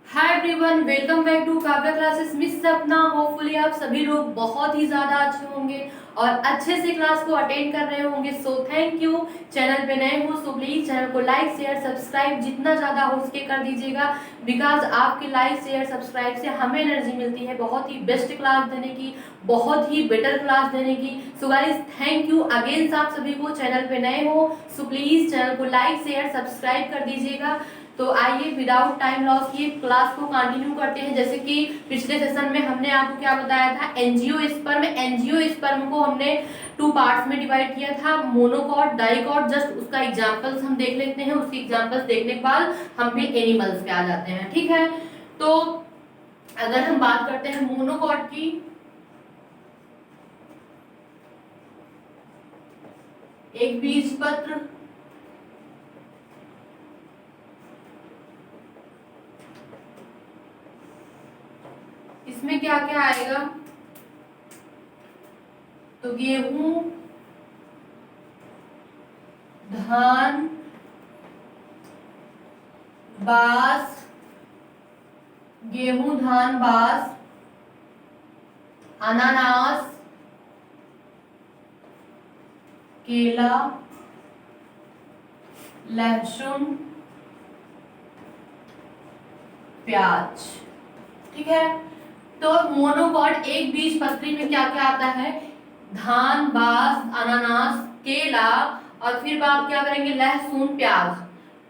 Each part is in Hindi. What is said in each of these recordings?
Hi everyone, welcome back to Kavya classes. Miss Sapna, hopefully आप सभी लोग बहुत ही ज्यादा अच्छे होंगे और अच्छे से क्लास को अटेंड कर रहे होंगे। So thank you. चैनल पे नए हो सो प्लीज चैनल को लाइक शेयर सब्सक्राइब जितना ज्यादा हो सके कर दीजिएगा, बिकॉज आपके लाइक शेयर सब्सक्राइब से हमें एनर्जी मिलती है बहुत ही बेस्ट क्लास देने की, बहुत ही बेटर क्लास देने की। So guys thank you again. आप सभी को चैनल पे नए हो सो प्लीज चैनल को लाइक शेयर सब्सक्राइब कर दीजिएगा। तो आइए विदाउट टाइम लॉस किए क्लास को कंटिन्यू करते हैं। जैसे कि पिछले सेशन में हमने आपको क्या बताया था, एंजियोस्पर्म। एंजियोस्पर्म को हमने टू पार्ट्स में डिवाइड किया था, मोनोकॉट डाइकॉट। जस्ट उसका एग्जांपल्स हम देख लेते हैं, उसके एग्जांपल्स देखने के बाद हम फिर एनिमल्स पे आ जाते हैं। ठीक है, तो अगर हम बात करते हैं मोनोकॉट की, एक बीजपत्र, इसमें क्या क्या आएगा, तो गेहूं, धान, बांस, गेहूं धान बांस, अनानास, केला, लहसुन, प्याज। ठीक है, तो मोनोकॉट एक बीजपत्री में क्या क्या आता है, धान बांस अनानास केला, और फिर आप क्या करेंगे, लहसुन प्याज।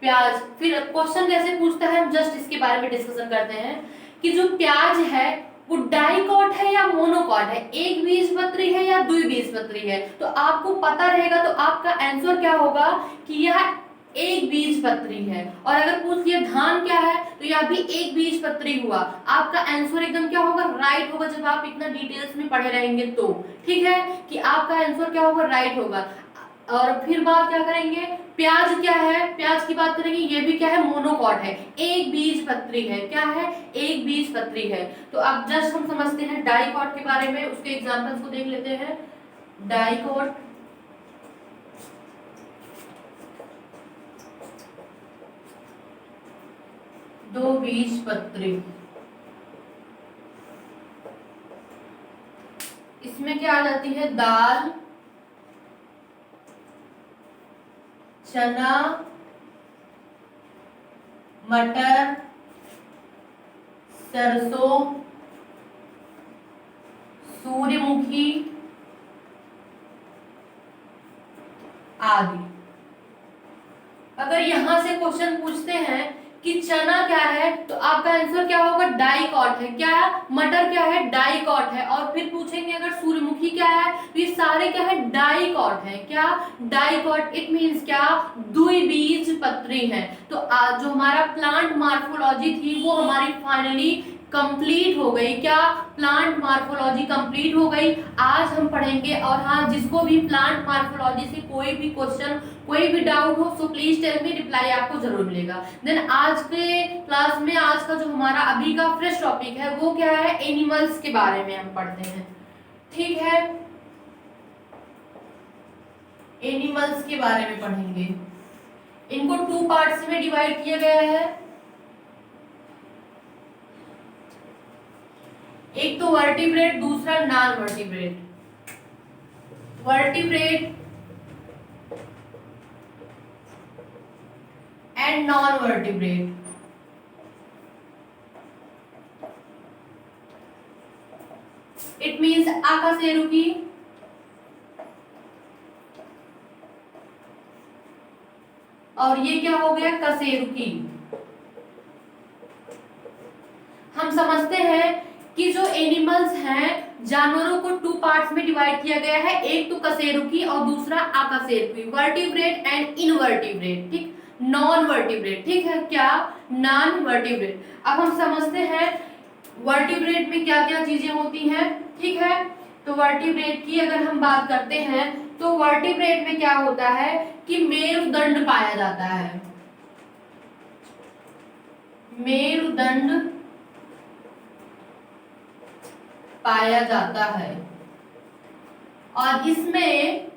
प्याज फिर क्वेश्चन कैसे पूछता है, हम जस्ट इसके बारे में डिस्कशन करते हैं कि जो प्याज है वो डाइकॉट है या मोनोकॉट है, एक बीजपत्री है या द्विबीजपत्री है। तो आपको पता रहेगा तो आपका आंसर क्या होगा कि यह एक बीजपत्री है। और अगर पूछ लिया धान क्या है तो यह भी एक बीजपत्री हुआ। आपका आंसर एकदम क्या होगा, राइट होगा, जब आप इतना डिटेल्स में पढ़े रहेंगे तो। ठीक है, कि आपका आंसर क्या होगा, राइट होगा। और फिर बात क्या करेंगे, प्याज क्या है, प्याज की बात करेंगे, ये भी क्या है, मोनोकॉट है, एक बीजपत्री है। क्या है, एक बीजपत्री है। तो अब जस्ट हम समझते हैं डाइकॉट के बारे में, उसके एग्जांपल्स को देख लेते हैं। डाइकॉट, दो बीजपत्री, इसमें क्या आ जाती है, दाल, चना, मटर, सरसों, सूर्यमुखी आदि। अगर यहां से क्वेश्चन पूछते हैं कि चना क्या है तो आपका आंसर क्या होगा, डाइकॉट है। क्या, मटर क्या है, डाइकॉट है। और फिर पूछेंगे अगर सूर्यमुखी क्या है तो ये सारे क्या है, डाइकॉट है। क्या, डाइकॉट, इट मींस क्या, द्विबीजपत्री है। तो आज जो हमारा प्लांट मार्फोलॉजी थी वो हमारी फाइनली कंप्लीट हो गई। क्या, प्लांट मार्फोलॉजी कंप्लीट हो गई। आज हम पढ़ेंगे, और हाँ, जिसको भी प्लांट मार्फोलॉजी से कोई भी क्वेश्चन कोई भी डाउट हो so please tell me, reply आपको जरूर मिलेगा। देन आज के क्लास में आज का जो हमारा अभी का फ्रेश टॉपिक है वो क्या है, एनिमल्स के बारे में हम पढ़ते हैं। ठीक है, एनिमल्स के बारे में पढ़ेंगे। इनको टू पार्ट्स में डिवाइड किया गया है, एक तो वर्टिब्रेट, दूसरा non vertebrate. Vertebrate and non vertebrate. It means आकाशेरुकी, और ये क्या हो गया, कशेरुकी। हम समझते हैं कि जो एनिमल्स हैं, जानवरों को टू पार्ट्स में डिवाइड किया गया है, एक तो कशेरुकी और दूसरा आकाशेरुकी। वर्टिब्रेट एंड इनवर्टिब्रेट, ठीक, नॉन वर्टिब्रेट। ठीक है, क्या, नॉन वर्टिब्रेट। अब हम समझते हैं वर्टिब्रेट में क्या क्या चीजें होती हैं। ठीक है, तो वर्टिब्रेट की अगर हम बात करते हैं तो वर्टिब्रेट में क्या होता है कि मेरुदंड पाया जाता है। मेरुदंड पाया जाता है और इसमें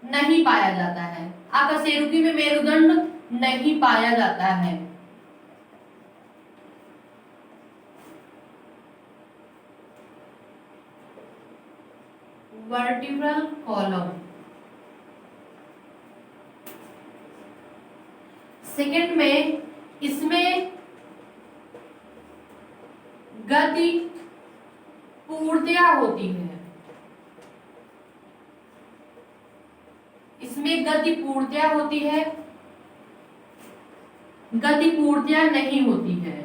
नहीं पाया जाता है, अकशेरुकी में मेरुदंड नहीं पाया जाता है। Vertebral column. सेकंड में इसमें गति पूर्णतया होती है, इसमें गति पूर्णतया होती है, गति पूर्णतया नहीं होती है।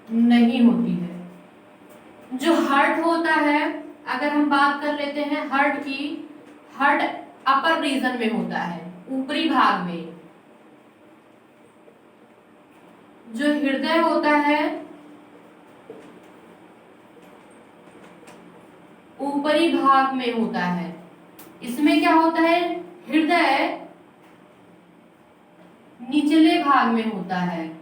नहीं होती है। जो हार्ट होता है, अगर हम बात कर लेते हैं हार्ट की, हार्ट अपर रीजन में होता है, ऊपरी भाग में। जो हृदय होता है ऊपरी भाग में होता है। इसमें क्या होता है, हृदय निचले भाग में होता है।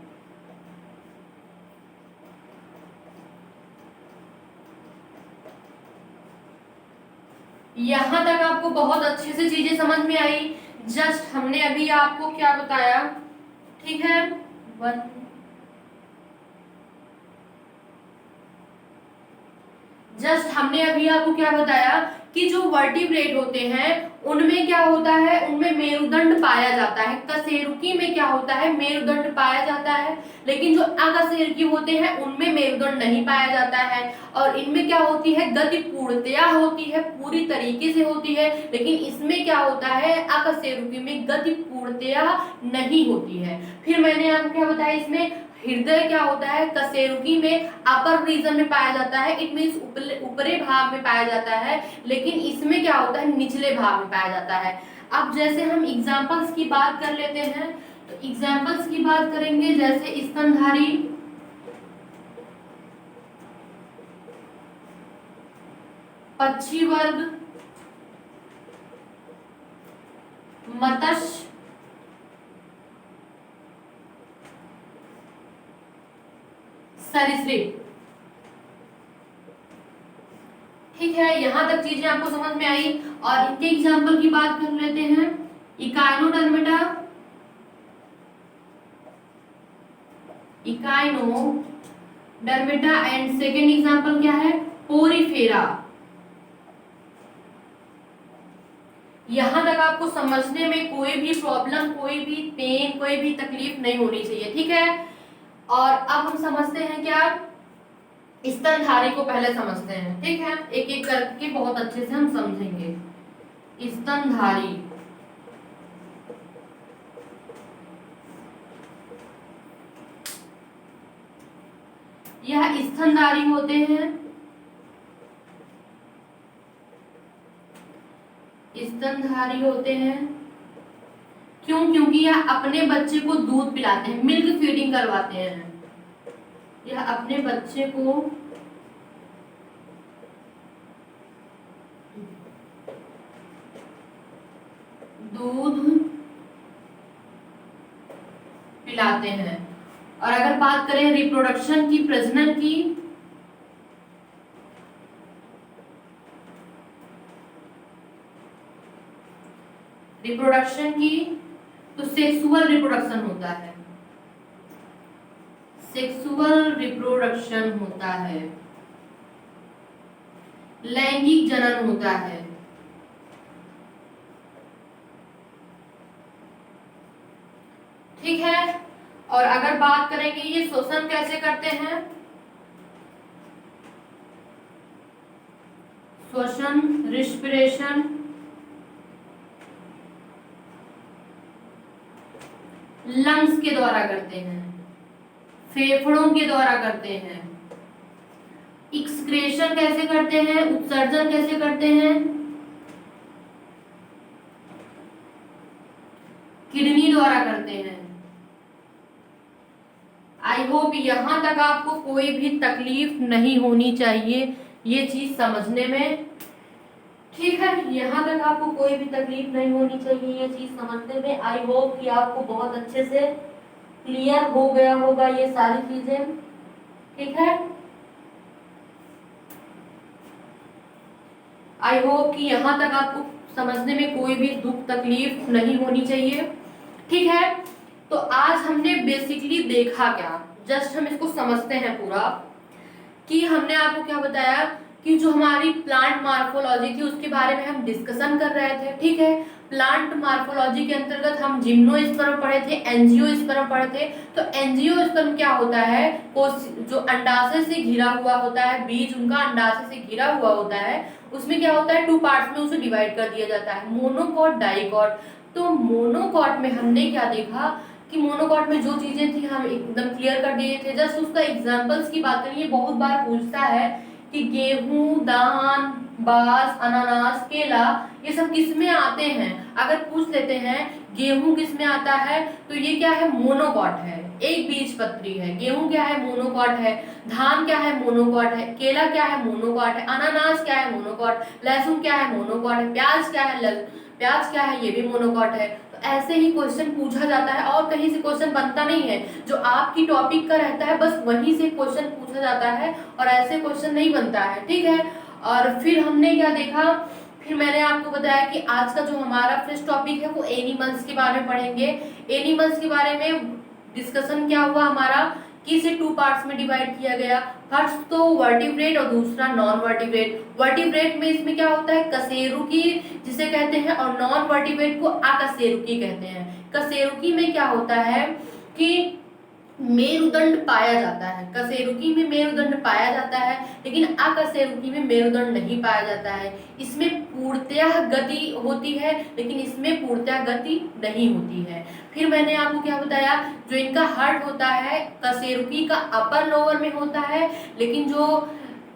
यहां तक आपको बहुत अच्छे से चीजें समझ में आई। जस्ट हमने अभी आपको क्या बताया, ठीक है, जस्ट हमने अभी आपको क्या बताया कि जो वर्टिब्रेट होते हैं उनमें क्या होता है, उनमें मेरुदंड पाया जाता है। कशेरुकी में क्या होता है, मेरुदंड पाया जाता है। लेकिन जो अकशेरुकी होते हैं उनमें मेरुदंड नहीं पाया जाता है। और इनमें क्या होती है, गति पूर्णतया होती है, पूरी तरीके से होती है। लेकिन इसमें क्या होता है, अकशेरुकी में गति पूर्णतया नहीं होती है। फिर मैंने आपको क्या बताया, इसमें हृदय क्या होता है, कशेरुकी में अपर रीजन में पाया जाता है, इट मींस ऊपरी भाग में पाया जाता है। लेकिन इसमें क्या होता है, निचले भाग में पाया जाता है। अब जैसे हम एग्जांपल्स की बात कर लेते हैं, तो एग्जांपल्स की बात करेंगे, जैसे स्तनधारी, पक्षी वर्ग, मत्स्य, सरीसृप। ठीक है, यहां तक चीजें आपको समझ में आई। और इनके एग्जाम्पल की बात कर लेते हैं, Echinodermata, Echinodermata, and second example क्या है, पोरीफेरा। यहां तक आपको समझने में कोई भी प्रॉब्लम, कोई भी पेन, कोई भी तकलीफ नहीं होनी चाहिए, ठीक है। और अब हम समझते हैं क्या, स्तनधारी को पहले समझते हैं, ठीक है, एक एक करके बहुत अच्छे से हम समझेंगे। स्तनधारी, यह स्तनधारी होते हैं, स्तनधारी होते हैं क्यों, क्योंकि यह अपने बच्चे को दूध पिलाते हैं, मिल्क फीडिंग करवाते हैं। यह अपने बच्चे को दूध पिलाते हैं। और अगर बात करें रिप्रोडक्शन की, प्रजनन की, रिप्रोडक्शन की, तो सेक्सुअल रिप्रोडक्शन होता है, सेक्सुअल रिप्रोडक्शन होता है, लैंगिक जनन होता है। ठीक है, और अगर बात करेंगे ये श्वसन कैसे करते हैं, श्वसन, रिस्पिरेशन, लंग्स के द्वारा करते हैं, फेफड़ों के द्वारा करते हैं। एक्सक्रेशन कैसे करते हैं, उत्सर्जन कैसे करते हैं, किडनी द्वारा करते हैं। आई होप यहां तक आपको कोई भी तकलीफ नहीं होनी चाहिए ये चीज समझने में, ठीक है। यहाँ तक आपको कोई भी तकलीफ नहीं होनी चाहिए ये चीज समझने में। आई होप कि आपको बहुत अच्छे से क्लियर हो गया होगा ये सारी चीजें, ठीक है। आई होप कि यहाँ तक आपको समझने में कोई भी दुख तकलीफ नहीं होनी चाहिए, ठीक है। तो आज हमने बेसिकली देखा क्या, जस्ट हम इसको समझते हैं पूरा, कि हमने आपको क्या बताया कि जो हमारी प्लांट मार्फोलॉजी थी उसके बारे में हम डिस्कशन कर रहे थे। ठीक है, प्लांट मार्फोलॉजी के अंतर्गत हम जिम्नोस्पर्म पढ़े थे, एंजियोस्पर्म पढ़े थे। तो एंजियोस्पर्म क्या होता है, जो अंडाशय से घिरा हुआ होता है, बीज उनका अंडाशय से घिरा हुआ होता है, उसमें क्या होता है 2 पार्ट्स में उसे डिवाइड कर दिया जाता है, मोनोकॉट डाइकॉट। तो मोनोकॉट में हमने क्या देखा कि मोनोकॉट में जो चीजें थी हम एकदम क्लियर कर दिए थे। जस्ट उसका एग्जांपल्स की बात करिए, बहुत बार पूछता है कि गेहूं, धान, बांस, अनानास, केला ये सब किस में आते हैं। अगर पूछ लेते हैं गेहूं किस में आता है, तो ये क्या है, मोनोकॉट है, एक बीजपत्री है। गेहूं क्या है, मोनोकॉट है। धान क्या है, मोनोकॉट है। केला क्या है, मोनोकॉट है। अनानास क्या है, मोनोकॉट। लहसुन क्या है, मोनोकॉट है। प्याज क्या है, प्याज क्या है, ये भी मोनोकॉट है। तो ऐसे ही क्वेश्चन पूछा जाता है, और कहीं से क्वेश्चन बनता नहीं है। जो आपकी टॉपिक का रहता है बस वहीं से क्वेश्चन पूछा जाता है, और ऐसे क्वेश्चन नहीं बनता है। ठीक है, और फिर हमने क्या देखा, फिर मैंने आपको बताया कि आज का जो हमारा फर्स्ट टॉपिक है वो एनिमल्स के बारे में पढ़ेंगे। एनिमल्स के बारे में डिस्कशन क्या हुआ हमारा कि इसे 2 पार्ट्स में डिवाइड किया गया। फर्स्ट तो वर्टिब्रेट और दूसरा नॉन वर्टिब्रेट। वर्टिब्रेट में इसमें क्या होता है, कशेरुकी जिसे कहते हैं, और नॉन वर्टिब्रेट को अकशेरुकी कहते हैं। कशेरुकी में क्या होता है कि मेरुदंड पाया जाता है, कशेरुकी में मेरुदंड पाया जाता है, लेकिन अकशेरुकी में मेरुदंड नहीं पाया जाता है। इसमें पूर्णतः गति होती है, लेकिन इसमें पूर्णतः गति नहीं होती है। फिर मैंने आपको क्या बताया, जो इनका हार्ट होता है कशेरुकी का अपर लोअर में होता है, लेकिन जो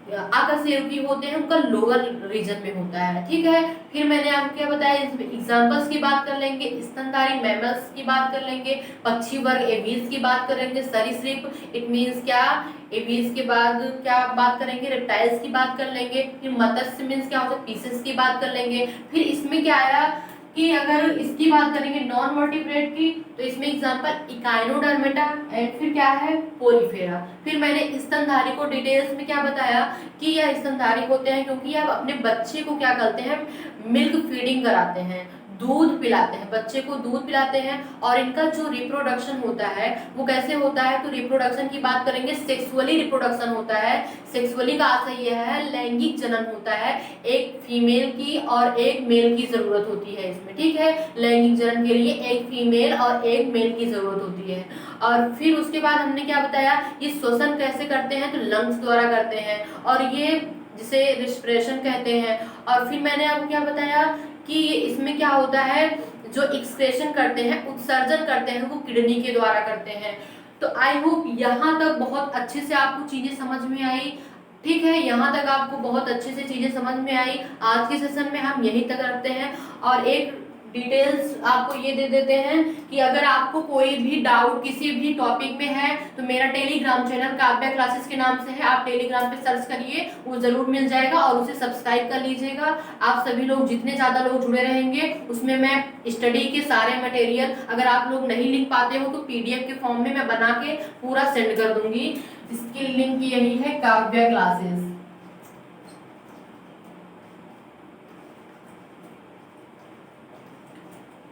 अकशेरुकी होते हैं उनका लोअर रीजन में होता है। ठीक है, फिर मैंने आपको क्या बताया, एग्जांपल्स की बात कर लेंगे, स्तनधारी मैमल्स की बात कर लेंगे, पक्षी वर्ग एविज की बात करेंगे, सरीसृप इट मींस क्या, एविज के बाद क्या बात करेंगे, रेप्टाइल्स की बात कर लेंगे। फिर मत्स्य मींस क्या होता है, फिशेस की बात कर लेंगे। फिर इसमें क्या आया कि अगर इसकी बात करेंगे नॉन वर्टिब्रेट की, तो इसमें एग्जांपल इकाइनोडर्मेटा एंड फिर क्या है, पोलीफेरा। फिर मैंने स्तनधारी को डिटेल्स में क्या बताया कि यह स्तनधारी होते हैं क्योंकि यह अपने बच्चे को क्या करते हैं, मिल्क फीडिंग कराते हैं, दूध पिलाते हैं, बच्चे को दूध पिलाते हैं। और इनका जो रिप्रोडक्शन होता है वो कैसे होता है, तो रिप्रोडक्शन की बात करेंगे, सेक्सुअली रिप्रोडक्शन होता है। सेक्सुअली का अर्थ यह है लैंगिक जनन होता है, एक फीमेल की और एक मेल की जरूरत होती है इसमें। ठीक है, लैंगिक जनन के लिए एक फीमेल और एक मेल की जरूरत होती है। और फिर उसके बाद हमने क्या बताया, ये श्वसन कैसे करते हैं, तो लंग्स द्वारा करते हैं, और ये जिसे रिस्पिरेशन कहते हैं। और फिर मैंने आपको क्या बताया कि इसमें क्या होता है, जो एक्सक्रेशन करते हैं, उत्सर्जन करते हैं, वो किडनी के द्वारा करते हैं। तो आई होप यहाँ तक बहुत अच्छे से आपको चीजें समझ में आई। ठीक है, यहाँ तक आपको बहुत अच्छे से चीजें समझ में आई। आज के सेशन में हम यहीं तक रखते हैं, और एक डिटेल्स आपको ये दे देते हैं कि अगर आपको कोई भी डाउट किसी भी टॉपिक में है तो मेरा टेलीग्राम चैनल काव्या क्लासेस के नाम से है, आप टेलीग्राम पे सर्च करिए, वो जरूर मिल जाएगा, और उसे सब्सक्राइब कर लीजिएगा। आप सभी लोग जितने ज़्यादा लोग जुड़े रहेंगे उसमें मैं स्टडी के सारे मटेरियल, अगर आप लोग नहीं लिख पाते हो तो PDF के फॉर्म में मैं बना के पूरा सेंड कर दूंगी। इसकी लिंक यही है, काव्या क्लासेस।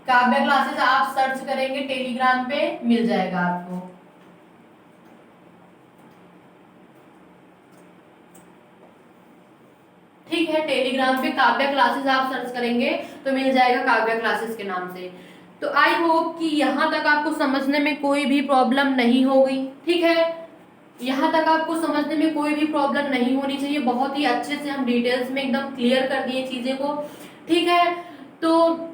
काव्या क्लासेस आप सर्च करेंगे टेलीग्राम पे, मिल जाएगा आपको। ठीक है, टेलीग्राम पे काव्या क्लासेस आप सर्च करेंगे तो मिल जाएगा काव्या क्लासेस के नाम से। तो आई होप कि यहाँ तक आपको समझने में कोई भी प्रॉब्लम नहीं होगी। ठीक है, यहाँ तक आपको समझने में कोई भी प्रॉब्लम नहीं होनी चाहिए। बहुत ही अच्छे से हम डिटेल्स में एकदम क्लियर कर दिए चीजें को। ठीक है, तो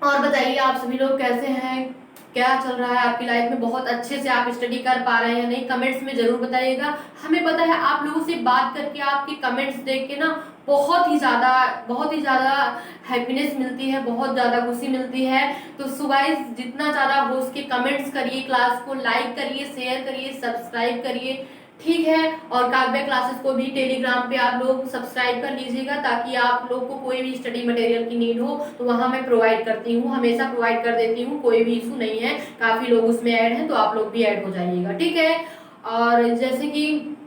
और बताइए आप सभी लोग कैसे हैं, क्या चल रहा है आपकी लाइफ में, बहुत अच्छे से आप स्टडी कर पा रहे हैं या नहीं, कमेंट्स में जरूर बताइएगा। हमें पता है आप लोगों से बात करके, आपके कमेंट्स देख के ना बहुत ही ज़्यादा हैप्पीनेस मिलती है, बहुत ज़्यादा खुशी मिलती है। तो सो गाइस, जितना ज़्यादा हो उसके कमेंट्स करिए, क्लास को लाइक करिए, शेयर करिए, सब्सक्राइब करिए। ठीक है, और काव्या क्लासेस को भी टेलीग्राम पे आप लोग सब्सक्राइब कर लीजिएगा, ताकि आप लोग को कोई भी स्टडी मटेरियल की नीड हो तो वहाँ मैं प्रोवाइड करती हूँ, हमेशा प्रोवाइड कर देती हूँ, कोई भी इशू नहीं है। काफ़ी लोग उसमें ऐड हैं तो आप लोग भी ऐड हो जाइएगा। ठीक है, और जैसे कि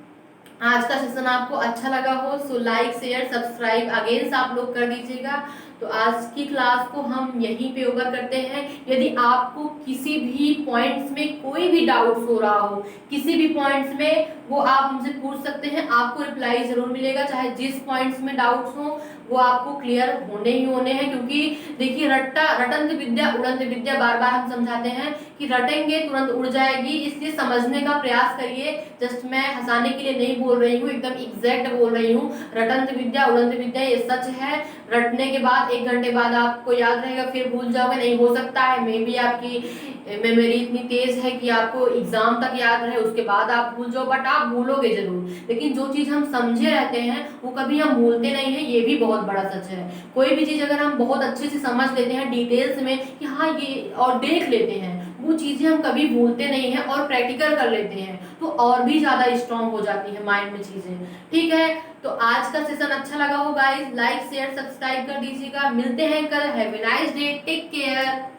आज का सेशन आपको अच्छा लगा हो so like share subscribe against आप लोग कर दीजिएगा। तो आज की क्लास को हम यहीं पे ओवर करते हैं। यदि आपको किसी भी पॉइंट्स में कोई भी डाउट्स हो रहा हो, किसी भी पॉइंट्स में, वो आप हमसे पूछ सकते हैं, आपको रिप्लाई जरूर मिलेगा। चाहे जिस पॉइंट्स में डाउट्स हो वो आपको क्लियर होने ही होने हैं, क्योंकि देखिए रटंत विद्या उड़ंत विद्या, बार बार हम समझाते हैं कि रटेंगे तुरंत उड़ जाएगी, इसलिए समझने का प्रयास करिए। जस्ट मैं हंसाने के लिए नहीं बोल रही हूँ, एकदम एग्जैक्ट बोल रही हूँ। रटंत विद्या उड़ंत विद्या ये सच है। रटने के बाद 1 घंटे बाद आपको याद रहेगा, फिर भूल जाओगे, नहीं हो सकता है मे बी आपकी मेमोरी इतनी तेज है कि आपको एग्जाम तक याद रहे, उसके बाद आप भूल जाओ, बट आप भूलोगे जरूर। लेकिन जो चीज हम समझे रहते हैं वो कभी हम भूलते नहीं है, ये भी बहुत बड़ा सच है। कोई भी चीज अगर हम बहुत अच्छे से समझ लेते हैं डिटेल्स में कि हाँ ये, और देख लेते हैं, वो चीजें हम कभी भूलते नहीं हैं और प्रैक्टिकल कर लेते हैं तो और भी ज्यादा स्ट्रांग हो जाती है माइंड में चीजें। ठीक है, तो आज का सेशन अच्छा लगा हो गाइस, लाइक शेयर सब्सक्राइब कर दीजिएगा। मिलते हैं कल। Have a nice day, take care.